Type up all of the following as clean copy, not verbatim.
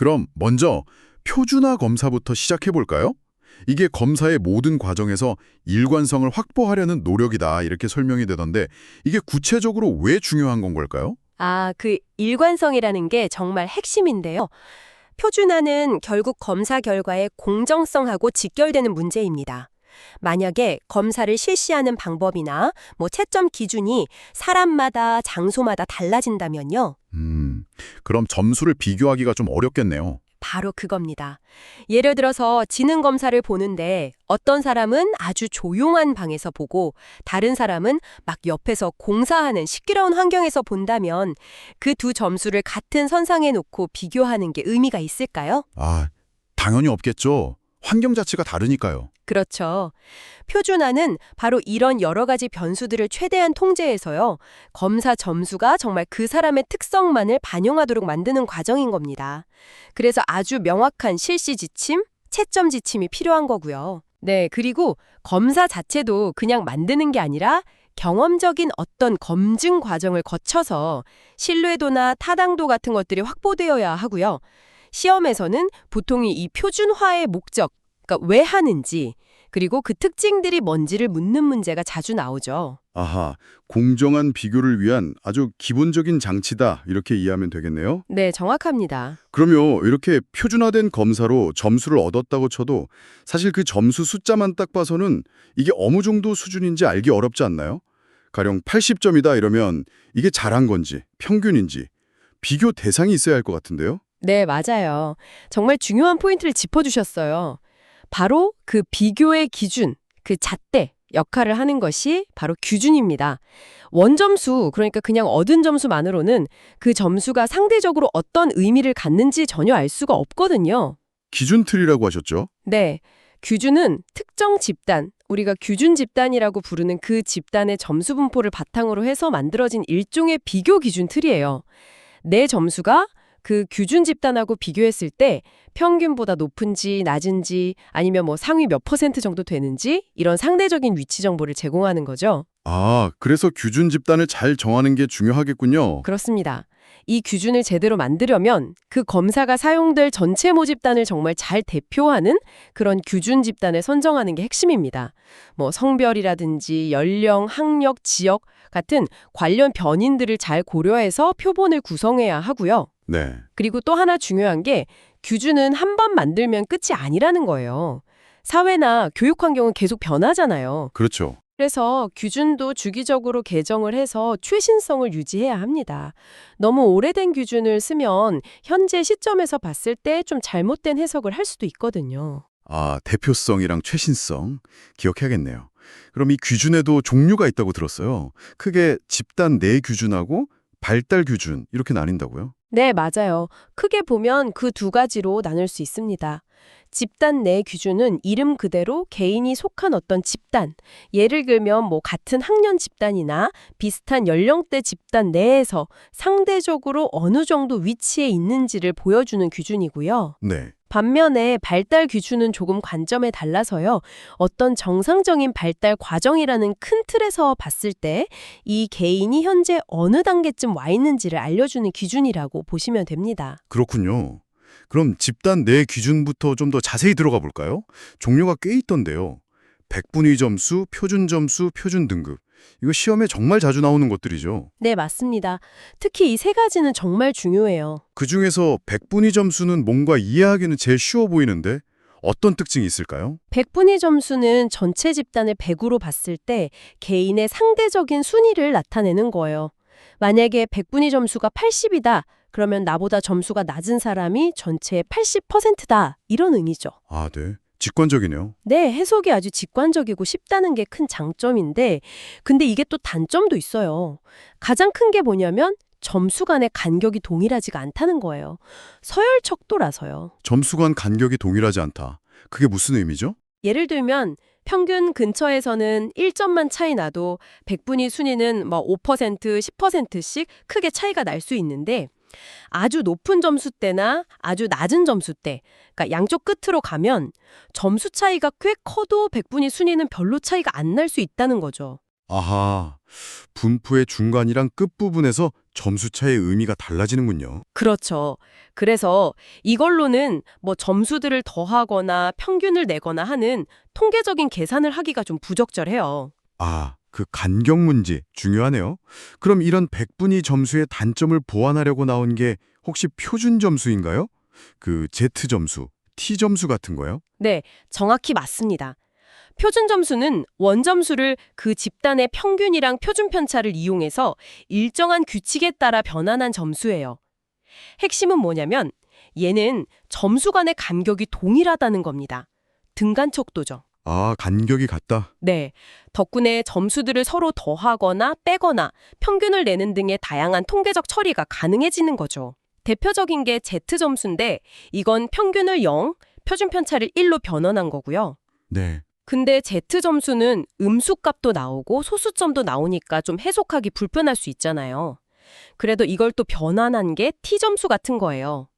그럼 먼저 표준화 검사부터 시작해 볼까요? 이게 검사의 모든 과정에서 일관성을 확보하려는 노력이다 이렇게 설명이 되던데 이게 구체적으로 왜 중요한 건 걸까요? 그 일관성이라는 게 정말 핵심인데요. 표준화는 결국 검사 결과의 공정성하고 직결되는 문제입니다. 만약에 검사를 실시하는 방법이나 채점 기준이 사람마다 장소마다 달라진다면요. 그럼 점수를 비교하기가 좀 어렵겠네요. 바로 그겁니다. 예를 들어서 지능 검사를 보는데 어떤 사람은 아주 조용한 방에서 보고 다른 사람은 막 옆에서 공사하는 시끄러운 환경에서 본다면 그 두 점수를 같은 선상에 놓고 비교하는 게 의미가 있을까요? 당연히 없겠죠. 환경 자체가 다르니까요. 그렇죠. 표준화는 바로 이런 여러 가지 변수들을 최대한 통제해서요. 검사 점수가 정말 그 사람의 특성만을 반영하도록 만드는 과정인 겁니다. 그래서 아주 명확한 실시 지침, 채점 지침이 필요한 거고요. 네, 그리고 검사 자체도 그냥 만드는 게 아니라 경험적인 어떤 검증 과정을 거쳐서 신뢰도나 타당도 같은 것들이 확보되어야 하고요. 시험에서는 보통 이 표준화의 목적, 그러니까 왜 하는지, 그리고 그 특징들이 뭔지를 묻는 문제가 자주 나오죠. 공정한 비교를 위한 아주 기본적인 장치다 이렇게 이해하면 되겠네요. 네, 정확합니다. 그럼요, 이렇게 표준화된 검사로 점수를 얻었다고 쳐도 사실 그 점수 숫자만 딱 봐서는 이게 어느 정도 수준인지 알기 어렵지 않나요? 가령 80점이다 이러면 이게 잘한 건지 평균인지 비교 대상이 있어야 할 것 같은데요? 네, 맞아요. 정말 중요한 포인트를 짚어주셨어요. 바로 그 비교의 기준, 그 잣대 역할을 하는 것이 바로 규준입니다. 원점수, 그러니까 그냥 얻은 점수만으로는 그 점수가 상대적으로 어떤 의미를 갖는지 전혀 알 수가 없거든요. 기준 틀이라고 하셨죠? 네, 규준은 특정 집단, 우리가 규준 집단이라고 부르는 그 집단의 점수 분포를 바탕으로 해서 만들어진 일종의 비교 기준 틀이에요. 내 점수가 그 규준 집단하고 비교했을 때 평균보다 높은지 낮은지 아니면 상위 몇 퍼센트 정도 되는지 이런 상대적인 위치 정보를 제공하는 거죠. 그래서 규준 집단을 잘 정하는 게 중요하겠군요. 그렇습니다. 이 규준을 제대로 만들려면 그 검사가 사용될 전체 모집단을 정말 잘 대표하는 그런 규준 집단을 선정하는 게 핵심입니다. 성별이라든지 연령, 학력, 지역 같은 관련 변인들을 잘 고려해서 표본을 구성해야 하고요. 네. 그리고 또 하나 중요한 게 규준은 한 번 만들면 끝이 아니라는 거예요. 사회나 교육 환경은 계속 변하잖아요. 그렇죠. 그래서 규준도 주기적으로 개정을 해서 최신성을 유지해야 합니다. 너무 오래된 규준을 쓰면 현재 시점에서 봤을 때 좀 잘못된 해석을 할 수도 있거든요. 대표성이랑 최신성 기억해야겠네요. 그럼 이 규준에도 종류가 있다고 들었어요. 크게 집단 내 규준하고 발달 규준 이렇게 나뉜다고요? 네, 맞아요. 크게 보면 그 두 가지로 나눌 수 있습니다. 집단 내 규준은 이름 그대로 개인이 속한 어떤 집단, 예를 들면 같은 학년 집단이나 비슷한 연령대 집단 내에서 상대적으로 어느 정도 위치에 있는지를 보여주는 규준이고요. 네. 반면에 발달 규준은 조금 관점에 달라서요. 어떤 정상적인 발달 과정이라는 큰 틀에서 봤을 때 이 개인이 현재 어느 단계쯤 와 있는지를 알려주는 기준이라고 보시면 됩니다. 그렇군요. 그럼 집단 내 기준부터 좀 더 자세히 들어가 볼까요? 종류가 꽤 있던데요. 백분위 점수, 표준 점수, 표준 등급. 이거 시험에 정말 자주 나오는 것들이죠. 네, 맞습니다. 특히 이 세 가지는 정말 중요해요. 그중에서 백분위 점수는 뭔가 이해하기는 제일 쉬워 보이는데 어떤 특징이 있을까요? 백분위 점수는 전체 집단을 100으로 봤을 때 개인의 상대적인 순위를 나타내는 거예요. 만약에 백분위 점수가 80이다. 그러면 나보다 점수가 낮은 사람이 전체의 80%다. 이런 의미죠. 네. 직관적이네요. 네, 해석이 아주 직관적이고 쉽다는 게 큰 장점인데, 근데 이게 또 단점도 있어요. 가장 큰 게 뭐냐면 점수 간의 간격이 동일하지가 않다는 거예요. 서열척도라서요. 점수 간 간격이 동일하지 않다. 그게 무슨 의미죠? 예를 들면 평균 근처에서는 1점만 차이 나도 백분위 순위는 5%, 10%씩 크게 차이가 날 수 있는데 아주 높은 점수대나 아주 낮은 점수대, 그러니까 양쪽 끝으로 가면 점수 차이가 꽤 커도 백분위 순위는 별로 차이가 안 날 수 있다는 거죠. 아하, 분포의 중간이랑 끝부분에서 점수차의 의미가 달라지는군요. 그렇죠. 그래서 이걸로는 뭐 점수들을 더하거나 평균을 내거나 하는 통계적인 계산을 하기가 좀 부적절해요. 아, 그 간격 문제 중요하네요. 그럼 이런 100분위 점수의 단점을 보완하려고 나온 게 혹시 표준 점수인가요? 그 Z 점수, T 점수 같은 거요? 네, 정확히 맞습니다. 표준 점수는 원점수를 그 집단의 평균이랑 표준 편차를 이용해서 일정한 규칙에 따라 변환한 점수예요. 핵심은 뭐냐면 얘는 점수 간의 간격이 동일하다는 겁니다. 등간척도죠. 아, 간격이 같다. 네, 덕분에 점수들을 서로 더하거나 빼거나 평균을 내는 등의 다양한 통계적 처리가 가능해지는 거죠. 대표적인 게 Z점수인데 이건 평균을 0, 표준 편차를 1로 변환한 거고요. 네. 근데 Z점수는 음수값도 나오고 소수점도 나오니까 좀 해석하기 불편할 수 있잖아요. 그래도 이걸 또 변환한 게 T점수 같은 거예요.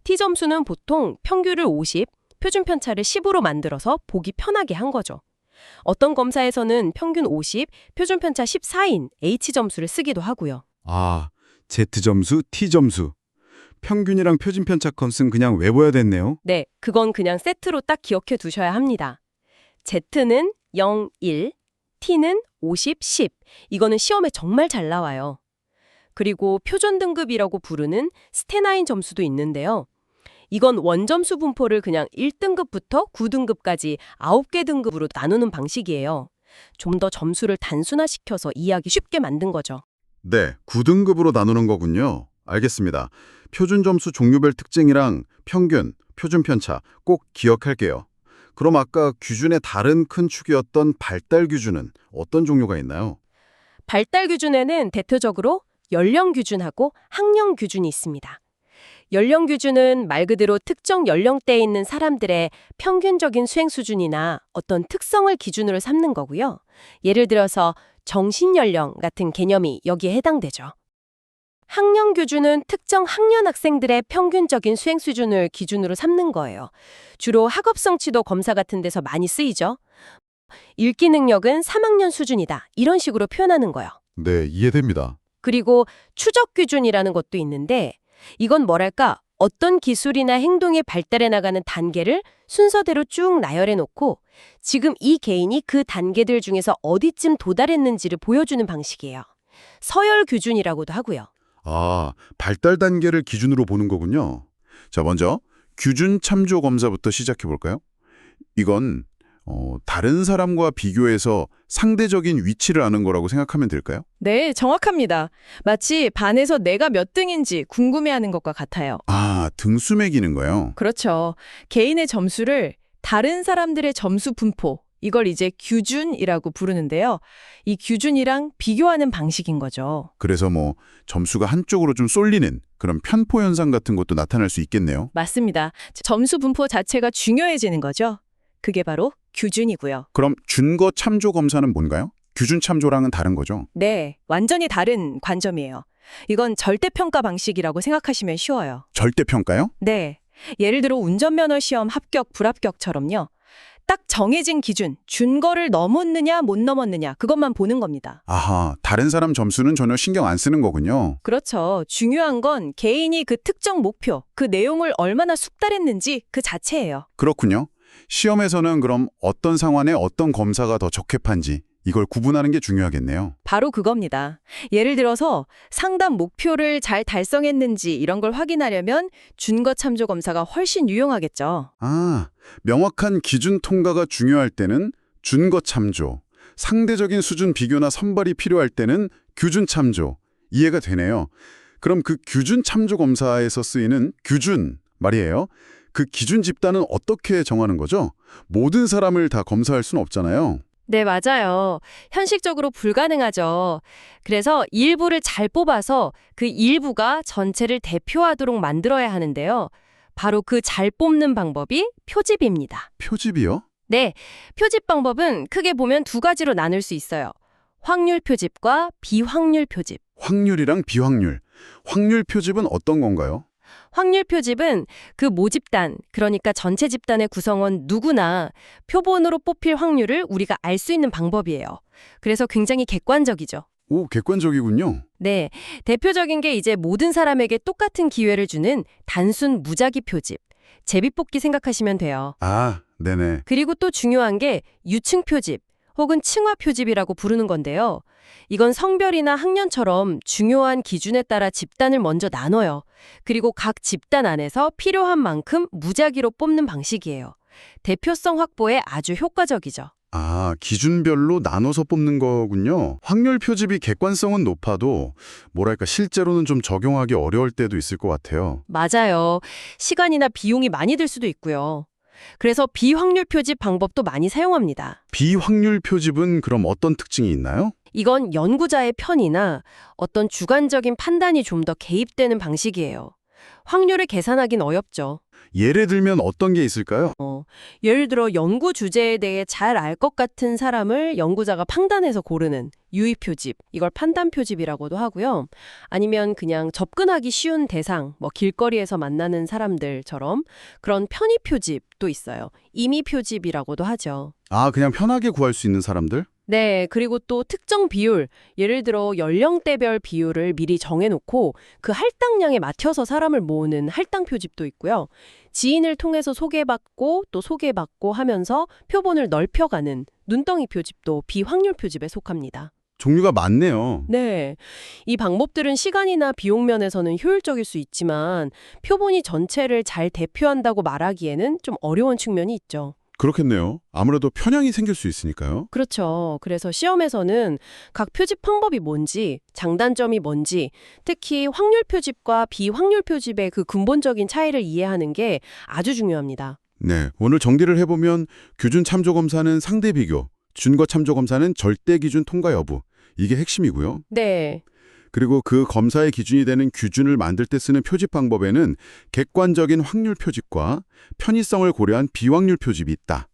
T점수는 보통 평균을 50, 표준 편차를 10으로 만들어서 보기 편하게 한 거죠. 어떤 검사에서는 평균 50, 표준 편차 14인 H점수를 쓰기도 하고요. 아, Z 점수, T 점수. 평균이랑 표준 편차 값은 그냥 외워야 됐네요. 네, 그건 그냥 세트로 딱 기억해 두셔야 합니다. Z는 0, 1, T는 50, 10. 이거는 시험에 정말 잘 나와요. 그리고 표준 등급이라고 부르는 스테나인 점수도 있는데요. 이건 원점수 분포를 그냥 1등급부터 9등급까지 9개 등급으로 나누는 방식이에요. 좀 더 점수를 단순화시켜서 이해하기 쉽게 만든 거죠. 네, 9등급으로 나누는 거군요. 알겠습니다. 표준 점수 종류별 특징이랑 평균, 표준 편차 꼭 기억할게요. 그럼 아까 규준의 다른 큰 축이었던 발달 규준은 어떤 종류가 있나요? 발달 규준에는 대표적으로 연령 규준하고 학령 규준이 있습니다. 연령 규준은 말 그대로 특정 연령대에 있는 사람들의 평균적인 수행 수준이나 어떤 특성을 기준으로 삼는 거고요. 예를 들어서 정신연령 같은 개념이 여기에 해당되죠. 학령 규준은 특정 학년 학생들의 평균적인 수행 수준을 기준으로 삼는 거예요. 주로 학업성 지도 검사 같은 데서 많이 쓰이죠. 읽기 능력은 3학년 수준이다. 이런 식으로 표현하는 거예요. 네, 이해됩니다. 그리고 추적 기준이라는 것도 있는데 이건 뭐랄까 어떤 기술이나 행동이 발달해 나가는 단계를 순서대로 쭉 나열해 놓고 지금 이 개인이 그 단계들 중에서 어디쯤 도달했는지를 보여주는 방식이에요. 서열 기준이라고도 하고요. 아, 발달 단계를 기준으로 보는 거군요. 자, 먼저 규준 참조 검사부터 시작해 볼까요? 이건 다른 사람과 비교해서 상대적인 위치를 아는 거라고 생각하면 될까요? 네, 정확합니다. 마치 반에서 내가 몇 등인지 궁금해하는 것과 같아요. 아, 등수 매기는 거요? 그렇죠. 개인의 점수를 다른 사람들의 점수 분포, 이걸 이제 규준이라고 부르는데요. 이 규준이랑 비교하는 방식인 거죠. 그래서 뭐 점수가 한쪽으로 좀 쏠리는 그런 편포 현상 같은 것도 나타날 수 있겠네요. 맞습니다. 점수 분포 자체가 중요해지는 거죠. 그게 바로 규준이고요. 그럼 준거 참조 검사는 뭔가요? 규준 참조랑은 다른 거죠? 네, 완전히 다른 관점이에요. 이건 절대평가 방식이라고 생각하시면 쉬워요. 절대평가요? 네, 예를 들어 운전면허 시험 합격, 불합격처럼요. 딱 정해진 기준, 준거를 넘었느냐 못 넘었느냐 그것만 보는 겁니다. 아하, 다른 사람 점수는 전혀 신경 안 쓰는 거군요. 그렇죠. 중요한 건 개인이 그 특정 목표, 그 내용을 얼마나 숙달했는지 그 자체예요. 그렇군요. 시험에서는 그럼 어떤 상황에 어떤 검사가 더 적합한지 이걸 구분하는 게 중요하겠네요. 바로 그겁니다. 예를 들어서 상담 목표를 잘 달성했는지 이런 걸 확인하려면 준거 참조 검사가 훨씬 유용하겠죠. 아, 명확한 기준 통과가 중요할 때는 준거 참조, 상대적인 수준 비교나 선발이 필요할 때는 규준 참조, 이해가 되네요. 그럼 그 규준 참조 검사에서 쓰이는 규준 말이에요. 그 기준 집단은 어떻게 정하는 거죠? 모든 사람을 다 검사할 수는 없잖아요. 네, 맞아요. 현실적으로 불가능하죠. 그래서 일부를 잘 뽑아서 그 일부가 전체를 대표하도록 만들어야 하는데요. 바로 그 잘 뽑는 방법이 표집입니다. 표집이요? 네, 표집 방법은 크게 보면 두 가지로 나눌 수 있어요. 확률 표집과 비확률 표집. 확률이랑 비확률. 확률 표집은 어떤 건가요? 확률 표집은 그 모집단, 그러니까 전체 집단의 구성원 누구나 표본으로 뽑힐 확률을 우리가 알 수 있는 방법이에요. 그래서 굉장히 객관적이죠. 오, 객관적이군요. 네, 대표적인 게 이제 모든 사람에게 똑같은 기회를 주는 단순 무작위 표집, 제비뽑기 생각하시면 돼요. 아, 네네. 그리고 또 중요한 게 유층 표집 혹은 층화 표집이라고 부르는 건데요. 이건 성별이나 학년처럼 중요한 기준에 따라 집단을 먼저 나눠요. 그리고 각 집단 안에서 필요한 만큼 무작위로 뽑는 방식이에요. 대표성 확보에 아주 효과적이죠. 아, 기준별로 나눠서 뽑는 거군요. 확률 표집이 객관성은 높아도 뭐랄까 실제로는 좀 적용하기 어려울 때도 있을 것 같아요. 맞아요. 시간이나 비용이 많이 들 수도 있고요. 그래서 비확률 표집 방법도 많이 사용합니다. 비확률 표집은 그럼 어떤 특징이 있나요? 이건 연구자의 편이나 어떤 주관적인 판단이 좀 더 개입되는 방식이에요. 확률을 계산하긴 어렵죠. 예를 들면 어떤 게 있을까요? 예를 들어 연구 주제에 대해 잘 알 것 같은 사람을 연구자가 판단해서 고르는 유의 표집, 이걸 판단 표집이라고도 하고요. 아니면 그냥 접근하기 쉬운 대상, 길거리에서 만나는 사람들처럼 그런 편의 표집도 있어요. 임의 표집이라고도 하죠. 아, 그냥 편하게 구할 수 있는 사람들? 네, 그리고 또 특정 비율, 예를 들어 연령대별 비율을 미리 정해놓고 그 할당량에 맞춰서 사람을 모으는 할당 표집도 있고요. 지인을 통해서 소개받고 또 소개받고 하면서 표본을 넓혀가는 눈덩이 표집도 비확률 표집에 속합니다. 종류가 많네요. 네, 이 방법들은 시간이나 비용 면에서는 효율적일 수 있지만 표본이 전체를 잘 대표한다고 말하기에는 좀 어려운 측면이 있죠. 그렇겠네요. 아무래도 편향이 생길 수 있으니까요. 그렇죠. 그래서 시험에서는 각 표집 방법이 뭔지, 장단점이 뭔지, 특히 확률 표집과 비확률 표집의 그 근본적인 차이를 이해하는 게 아주 중요합니다. 네, 오늘 정리를 해보면 규준 참조 검사는 상대 비교, 준거 참조 검사는 절대 기준 통과 여부, 이게 핵심이고요. 네. 그리고 그 검사의 기준이 되는 규준을 만들 때 쓰는 표집 방법에는 객관적인 확률 표집과 편의성을 고려한 비확률 표집이 있다.